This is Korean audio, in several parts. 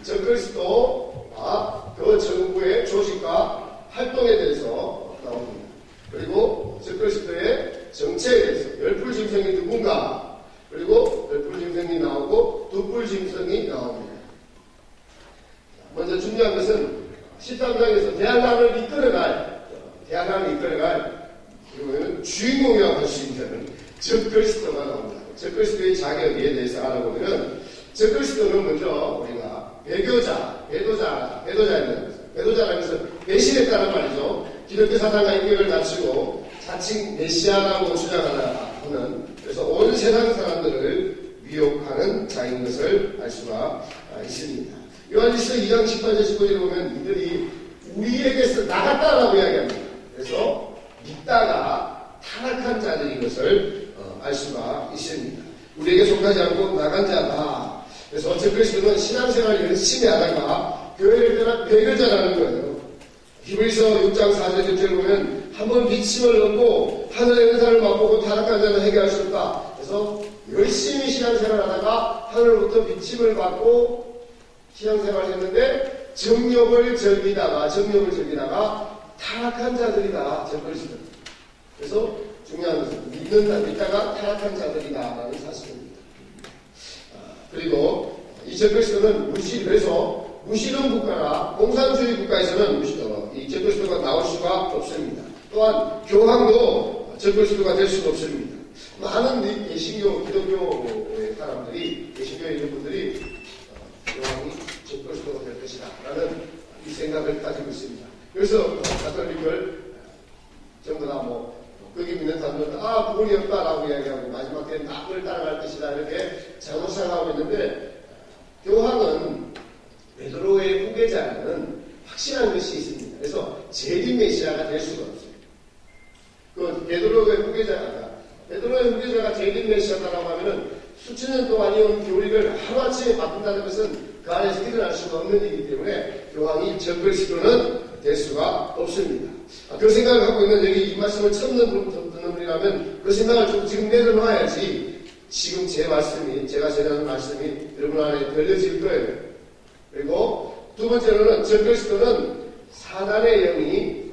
적그리스도와 그 정부의 조직과 활동에 대해서 나옵니다. 그리고 적그리스도의 정체에 대해서 열불짐승이 누군가, 그리고 열불짐승이 나오고 두불짐승이 나옵니다. 먼저 중요한 것은 13장에서 대한민국을 이끌어갈 그러면 주인공이라고 할 수 있는 적그리스도가 나옵니다. 적그리스도의 자격에 대해서 알아보면 적그리스도는 먼저 우리가 배도자라는 것은 배신했다는 말이죠. 기독교 사상과 인격을 갖추고 자칭 메시아라고 주장하는, 그래서 온 세상 사람들을 미혹하는 자인 것을 알 수가 있습니다. 요한일서 2장 18절 19절에 보면 이들이 우리에게서 나갔다라고 이야기합니다. 그래서 믿다가 타락한 자들인 것을 알 수가 있습니다. 우리에게 속하지 않고 나간 자다. 그래서 적그리스도는 신앙생활을 열심히 하다가 교회를 떠난 배교자라는 거예요. 히브리서 6장 4절 6절을 보면 한번 비침을 얻고 하늘의 은사를 맛보고 타락한 자는 회개할 수 없다. 그래서 열심히 신앙생활을 하다가 하늘로부터 비침을 받고 신앙생활을 했는데 정욕을 즐기다가 타락한 자들이다. 적그리스도. 그래서 중요한 것은 믿다가 타락한 자들이다라는 사실입니다. 그리고 이 적그리스도는 무신론 국가나 공산주의 국가에서는 이 적그리스도가 나올 수가 없습니다. 또한 교황도 적그리스도가 될 수가 없습니다. 많은 개신교, 기독교의 사람들이, 개신교에 있는 분들이 교황이 적그리스도가 될 것이다 라는 이 생각을 가지고 있습니다. 그래서 가톨릭을 전부 다 거기 믿는 사람들은 구원이 없다라고 이야기하고 마지막 때는 악을 따라갈 것이다 이렇게 잘못 생각하고 있는데, 교황은 베드로의 후계자는 확실한 것이 있습니다. 그래서 재림 메시아가 될 수가 없어요. 그 베드로의 후계자가 재림 메시아다라고 하면은 수천 년 동안 이어온 교리를 하루아침에 바꾼다는 것은 그 안에서 일어날 수가 없는 일이기 때문에 교황이 적그리스도는 될 수가 없습니다. 그 생각을 갖고 있는 여기 이 말씀을 처음 듣는 분이라면 그 생각을 좀 지금 내려놔야지 지금 제가 전하는 말씀이 여러분 안에 들려질 거예요. 그리고 두 번째로는 적그리스도는 사단의 영이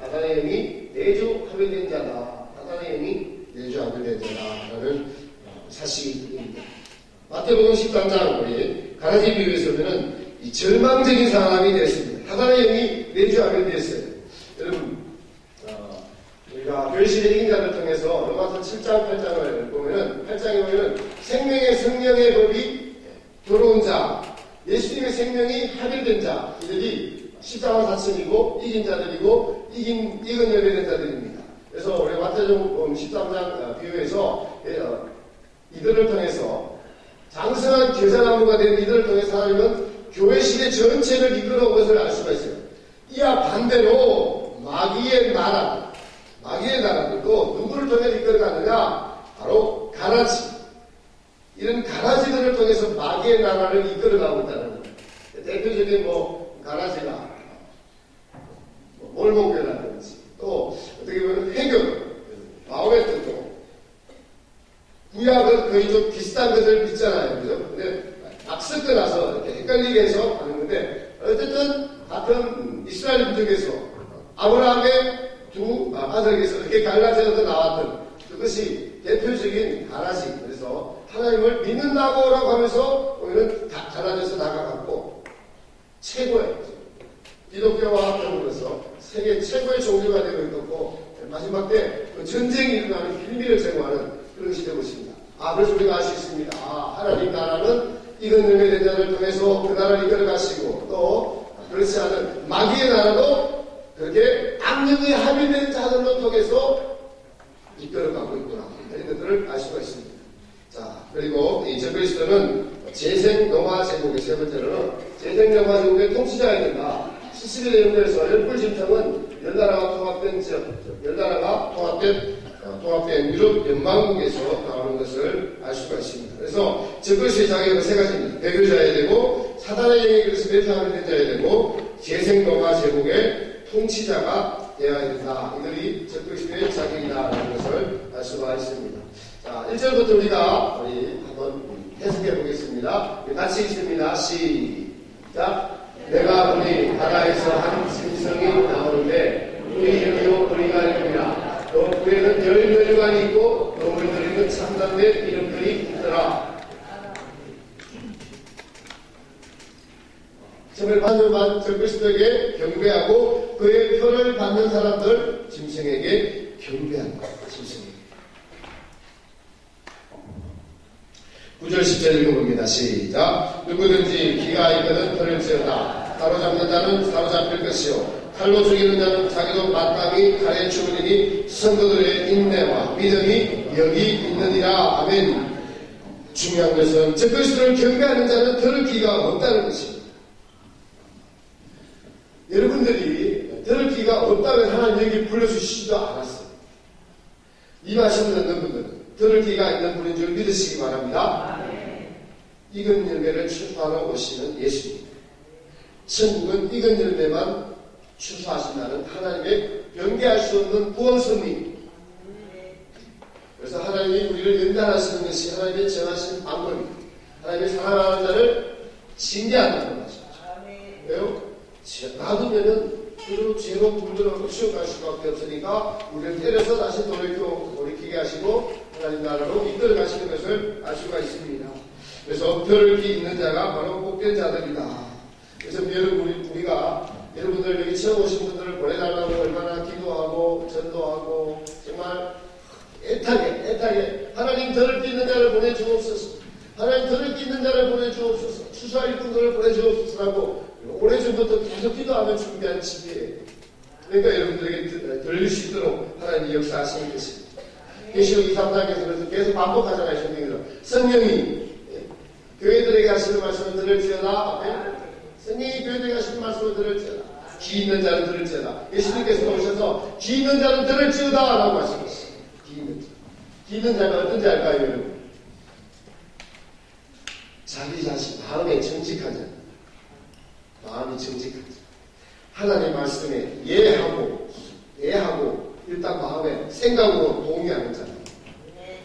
내주하게 자다. 사단의 영이 내주하게 자다라는 사실입니다. 마태복음 13장 우리 가라지 비유에서 보면 이 절망적인 사람이 됐습니다. 사단의 영이 내주하게 됐어요. 여러분, 우리가 결실의 이긴 자를 통해서 로마서 7장 8장을 보면은 8장에 보면은 생명의 성령의 법이 들어온 자, 예수님의 생명이 합일된 자, 이들이 십자가 사천이고 이긴 자들이고 이긴 열매된 자들입니다. 그래서 우리 마태복음 13장 비유에서 이들을 통해서 장성한 겨자나무가 된 이들을 통해서 하나님은 교회 시대 전체를 이끌어온 것을 알 수가 있어요. 이와 반대로 마귀의 나라들도 누구를 통해 이끌어가느냐? 바로 가라지. 이런 가라지들을 통해서 마귀의 나라를 이끌어가고 있다는 거예요. 대표적인 가라지가 몰목교라든지 또 어떻게 보면 해교, 마오메트도 구약은 거의 좀 비슷한 것을 믿잖아요. 그죠? 근데 막 섞어 나서 이렇게 헷갈리게 해서 하는 건데, 어쨌든 같은 이스라엘 민족에서 아브라함의 두 아들에게서 이렇게 갈라져서 나왔던 그것이 대표적인 가라지. 그래서 하나님을 믿는다고라고 하면서 우리는 다 갈라져서 나가갖고 최고의 기독교와 더불어서 세계 최고의 종교가 되고 있고 마지막 때 그 전쟁이 일어나는 빌미를 제공하는 그런 것이 되고 있습니다. 그래서 우리가 알 수 있습니다. 하나님 나라는 이건 열매된 자를 통해서 그 나라를 이끌어가시고 또 그렇지 않은 마귀의 나라도 그렇게 악령에 합의된 자들로 통해서 이끌어가고 있구나. 이런 것들을 알 수가 있습니다. 자, 그리고 이 적그리스도는 재생노화 제국의 세 번째로는 재생노화 제국의 통치자가 된다. 11의 연도에서 열불짐승은 열나라가 통합된 유럽 연방국에서 나오는 것을 알 수가 있습니다. 그래서 적그리스도의 자격은 세 가지입니다. 배교자여야 되고, 사단의 영에 그래서 매주하게 자여야 되고, 재생노화 제국의 통치자가 되어야 된다. 이들이 적그리스도의 자격이다라는 것을 알 수가 있습니다. 자, 1절부터 우리 한번 해석해 보겠습니다. 같이 있습니다. 시작. 내가 보니 바다에서 한 짐승이 나오는데 우리 형이요 우리가 이름이라. 또 불에는 10멸관이 있고 또 물들이는 참담된 이름들이 있더라. 점을 받는 적그리스도에게 경배하고 그의 표를 받는 사람들 짐승에게 경배한다. 짐승에게. 9절 10절 읽어봅니다. 시작. 누구든지 기가 있거든 표를 지어다. 사로잡는 자는 사로잡힐 것이요 칼로 죽이는 자는 자기도 마땅히 칼에 죽으리니 성도들의 인내와 믿음이 여기 있느니라. 아멘. 중요한 것은 적그리스도를 경배하는 자는 들을 기가 없다는 것입니다. 여러분들이 들을 기가 없다면 하나님 여기 불러주시지도 않았어요. 이 말씀을 듣는 분들은 들을 기가 있는 분인 줄 믿으시기 바랍니다. 익은 열매를 추수하러 오시는 예수님. 천국은 익은 열매만 추수하신다는 하나님의 변개할 수 없는 구원섭리. 그래서 하나님이 우리를 연단하시는 것이 하나님의 정하신 방법입니다. 하나님의 사랑하는 자를 징계한다는 것이죠. 왜요? 놔두면은 그대로 죄로 물들어서 치워갈 수밖에 없으니까 우리를 때려서 다시 돌이키게 하시고 하나님 나라로 이끌어 가시는 것을 알 수가 있습니다. 그래서 별 기 있는 자가 바로 복된 자들이다. 그래서 우리가 여러분들 여기 처음 오신 분들을 보내달라고 얼마나 기도하고 전도하고 정말 애타게 하나님 더를 끼는 자를 보내주옵소서. 하나님 더를 끼는 자를 보내주옵소서. 추수할 분들을 보내주옵소서라고 오래전부터 계속 기도하며 준비한 집이에요. 그러니까 여러분들에게 들릴 수 있도록 하나님이 역사하시는 것입니다. 계시록 2, 3장에서 계속 반복하잖아요. 성령이 교회들에게 하시는 말씀을 들을지어다. 성령이 교회들에게 하시는 말씀을 들을지어다. 귀 있는 자는 들을지어다. 예수님께서 오셔서 귀 있는 자는 들을지어다 라고 말씀하셨어요. 귀 있는 자가 어떤지 알까요, 여러분? 자기 자신 마음에 정직한 자. 마음이 정직한 자. 하나님 말씀에 예하고 일단 마음에 생각으로 동의하는 자들.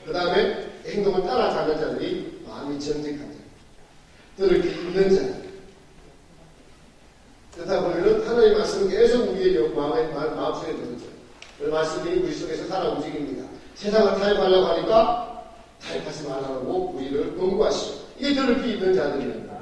그 다음에 행동을 따라가는 자들이 마음이 정직한 자. 들을 게 있는 자들. 그러다 보면은 하나님 말씀은 계속 우리의 마음속에 들어오죠. 그 말씀이 우리 속에서 살아 움직입니다. 세상을 타협하려고 하니까 타협하지 말라고 우리를 권고하시죠. 이게 들을 게 있는 자들이라는 거죠.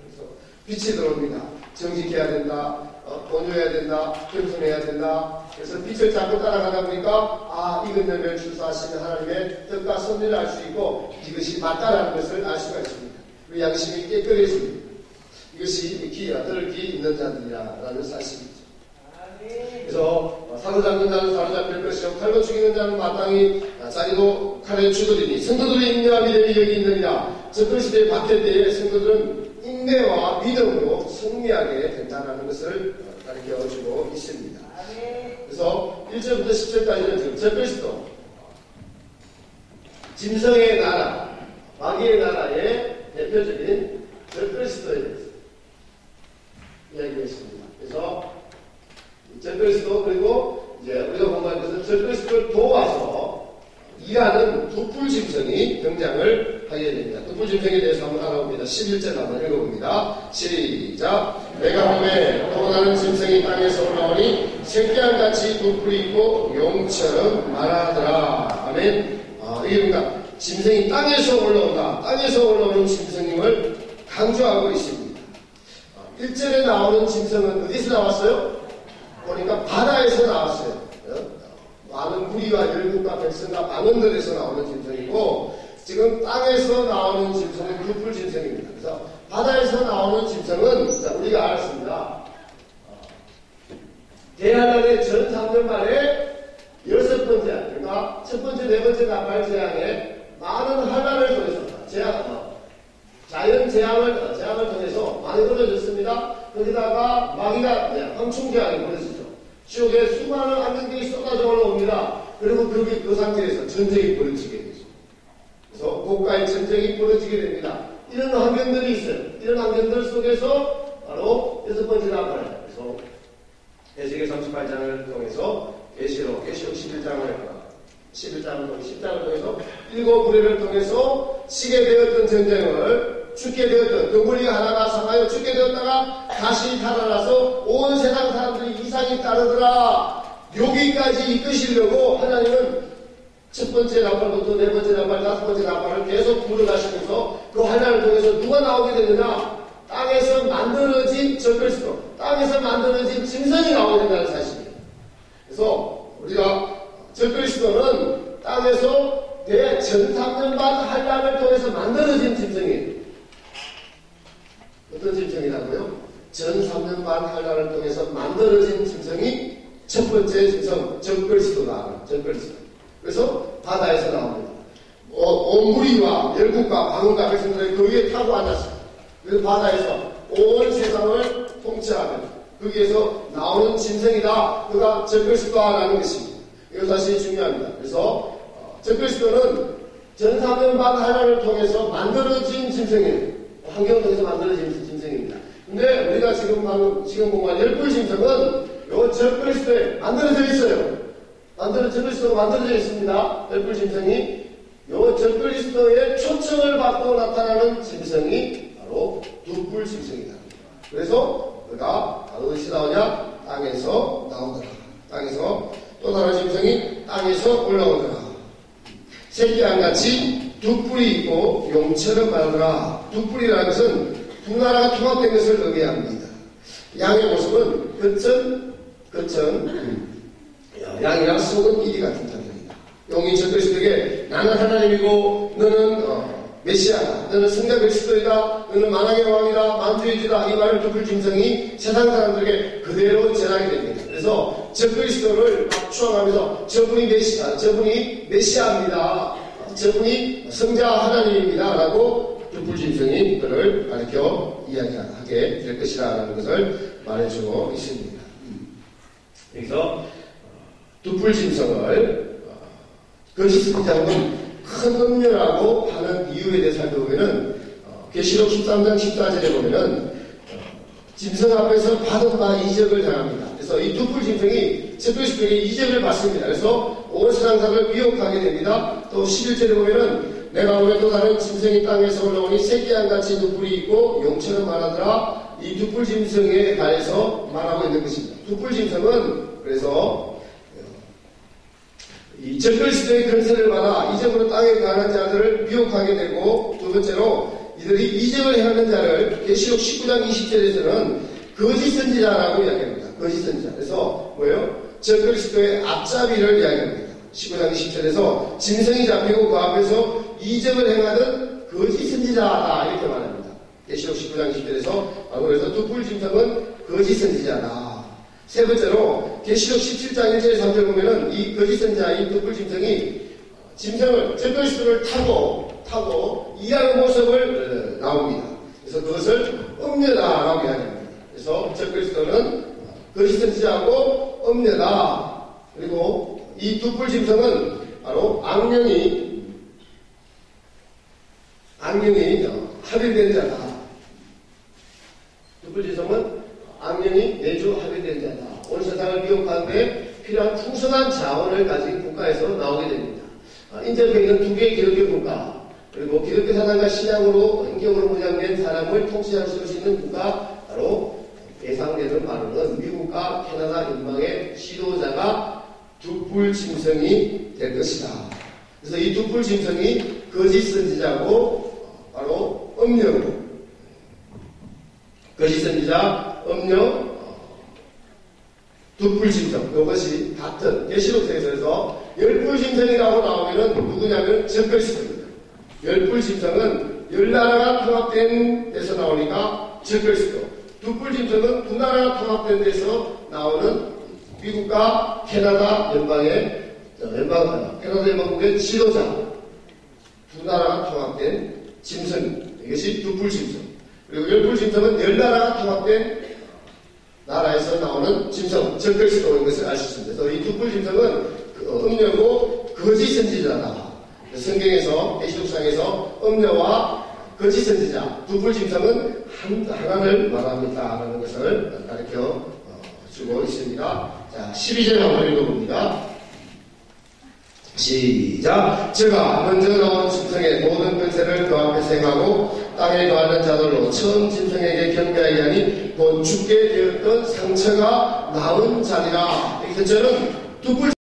그래서 빛이 들어옵니다. 정직해야 된다. 번여해야 된다. 겸손해야 된다. 그래서 빛을 잡고 따라가다 보니까 익은 열매를 추수하시는 하나님의 뜻과 섭리를 알 수 있고 이것이 맞다라는 것을 알 수가 있습니다. 그리고 양심이 깨끗해집니다. 이것이 들을 기 있는 자들이라는 사실이죠. 그래서 사로잡는 자는 사로잡힐 것이요 칼로 죽이는 자는 마땅히 자기도 칼에 죽으리니 성도들의 인내와 믿음이 여기 있느니라. 적그리스도의 박해 때에 성도들은 인내와 믿음으로 승리하게 된다는 것을 가르쳐주고 있습니다. 그래서 1절부터 10절까지는 지금 적그리스도 짐승의 나라, 마귀의 나라의 대표적인 적그리스도에 대해서 이야기했습니다. 그래서 적그리스도 그리고 이제 우리가 공부할 것은 적그리스도를 도와서 일하는 두 짐승이 등장을 하게 됩니다. 두 짐승에 대해서 한번 알아봅니다. 11절 한번 읽어봅니다. 시작. 내가 보매 또 다른 짐승이 땅에서 올라오니 새끼알같이 두 뿔이 있고 용처럼 말하더라. 아멘. 이겁니다. 짐승이 땅에서 올라온다. 땅에서 올라오는 짐승임을 강조하고 있습니다. 1절에 나오는 짐승은 어디서 나왔어요? 보니까 바다에서 나왔어요. 많은 무리와 열국과 백성과 망원들에서 나오는 짐승이고 지금 땅에서 나오는 짐승은 두뿔 짐승입니다. 그래서 바다에서 나오는 짐승은 우리가 알았습니다. 대하단의 전 3년 만에 6번째, 그러니까 첫 번째, 네 번째 나팔 재앙에 많은 환난을 통해서 자연 재앙을 통해서 많이 벌어졌습니다. 거기다가 마귀가 황충재앙이 벌어지죠. 지옥에 수많은 안경들이 쏟아져 올라옵니다. 그리고 그 상태에서 전쟁이 벌어지게 되죠. 그래서 고가의 전쟁이 벌어지게 됩니다. 이런 환경들이 있어요. 이런 환경들 속에서 바로 6번째 나팔. 그래서 에스겔 38장을 통해서 계시록 11장을 통해서 7 부류를 통해서 치게 되었던 전쟁을 죽게 되었던 덩어리가 하나가 상하여 죽게 되었다가 다시 살아나서 온 세상 사람들이 이상이 따르더라. 여기까지 이끄시려고 하나님은 첫 번째 나팔부터 네 번째 나팔, 다섯 번째 나팔을 계속 불어가시면서 그 환난을 통해서 누가 나오게 되느냐? 땅에서 만들어진 적그리스도, 땅에서 만들어진 짐승이 나오게 된다는 사실이에요. 그래서 우리가 적그리스도는 땅에서 내 1300만 환난을 통해서 만들어진 짐승이에요. 어떤 짐승이라고요? 1300만 환난을 통해서 만들어진 짐승이 첫 번째 짐승, 적그리스도다. 적그리스도. 그래서 바다에서 나옵니다. 온 무리와 열국과 방울과 백성들이 그 위에 타고 앉았어요. 그래서 바다에서 온 세상을 통치하는 거기에서 나오는 짐승이다. 그가 적그리스도라는 것입니다. 이거 사실 중요합니다. 그래서 적그리스도는 전사면반 하나를 통해서 만들어진 짐승이에요. 환경을 통해서 만들어진 짐승입니다. 근데 우리가 지금 공부한 열불 짐승은 요 적그리스도에 만들어져 있어요. 적그리스도가 만들어져 있습니다. 열불 짐승이 요 적그리스도의 초청을 받고 나타나는 짐승이 바로 두뿔 짐승이다. 그래서 그가 바로 어디서 나오냐? 땅에서 나오더라. 땅에서 또 다른 짐승이 땅에서 올라오더라. 새끼양같이 두 뿔이 있고 용처럼 말하더라. 두 뿔이라는 것은 두 나라가 통합된 것을 의미합니다. 양의 모습은 양이랑 속은 이리 같은 상태입니다. 용이 적그리스도에게 나는 하나님이고 너는 메시아다. 너는 성자 그리스도이다. 너는 만왕의 왕이다. 만주의 주다. 이 말을 두뿔 짐승이 세상 사람들에게 그대로 전하게 됩니다. 그래서 적그리스도를 막 추앙하면서 저분이 메시아입니다. 저분이 성자 하나님입니다. 라고 두뿔 짐승이 그를 가르쳐 이야기하게 될 것이라는 것을 말해주고 있습니다. 여기서 두뿔 짐승을 거짓 선지자는 큰 음료라고 하는 이유에 대해 살펴보면은 계시록 13장 14절에 보면은 짐승 앞에서 받은 바 이적을 당합니다. 그래서 이 두뿔 짐승이 적그리스도에게 이적을 받습니다. 그래서 온 세상사를 미혹하게 됩니다. 또 11절에 보면은 내가 오늘 또 다른 짐승이 땅에서 올라오니 새끼양같이 두뿔이 있고 용처럼 말하더라. 이 두뿔 짐승에 관해서 말하고 있는 것입니다. 두뿔 짐승은 그래서 이 적그리스도의 근세를 받아 이적으로 땅에 가는 자들을 미혹하게 되고, 두 번째로 이들이 이적을 행하는 자를 계시록 19장 20절에서는 거짓 선지자라고 이야기합니다. 거짓 선지자. 그래서 뭐예요? 적그리스도의 앞잡이를 이야기합니다. 19장 20절에서 짐승이 잡히고 그 앞에서 이적을 행하던 거짓 선지자다 이렇게 말합니다. 계시록 19장 20절에서 그래서 두뿔 짐승은 거짓 선지자다. 세 번째로 계시록 17장 1절 3절 보면은 이 거짓 선지자인 두뿔 짐승이 짐승을 적그리스도를 타고 이하는 모습을 나옵니다. 그래서 그것을 음녀다라고 이야기합니다. 그래서 적그리스도는 거짓 선지자하고 음녀다. 그리고 이 두뿔 짐승은 바로 악령이 합일된 자다. 두뿔 짐승은 악령이 내주 합의된 자다. 온 세상을 미혹하는데 필요한 풍성한 자원을 가진 국가에서 나오게 됩니다. 인접해 있는 두 개의 기독교 국가, 그리고 기독교 사상과 신앙으로 인격으로 무장된 사람을 통치할 수 있는 국가, 바로 예상되는 바로는 미국과 캐나다 연방의 지도자가 두뿔 짐승이 될 것이다. 그래서 이 두뿔 짐승이 거짓 선지자고 바로 음녀로 거짓 선지자, 음녀, 두뿔 짐승, 이것이 같은 계시록서에서 열뿔 짐승이라고 나오면은 누구냐면 적그리스도입니다. 열뿔 짐승은 열 나라가 통합된 데서 나오니까 적그리스도. 두뿔 짐승은 두 나라가 통합된 데서 나오는 미국과 캐나다 캐나다 연방국의 지도자. 두 나라가 통합된 짐승. 이것이 두뿔 짐승. 그리고 열뿔 짐승은 열 나라가 통합된 나라에서 나오는 짐승, 적그리스도인 것을 알 수 있습니다. 그래서 이 두뿔 짐승은 음녀고 거짓 선지자다. 성경에서 계시록상에서 음녀와 거짓 선지자, 두뿔 짐승은 하나를 말합니다라는 것을 가르쳐 주고 있습니다. 자, 12절 한번 읽어봅니다. 시작. 제가 먼저 나온 짐승의 모든 권세를 그 앞에 행하고 땅에 거하는 자들로 처음 짐승에게 경배하게 하니 곧 죽게 되었던 상처가 나은 자리라. 이 현재는 두 뿔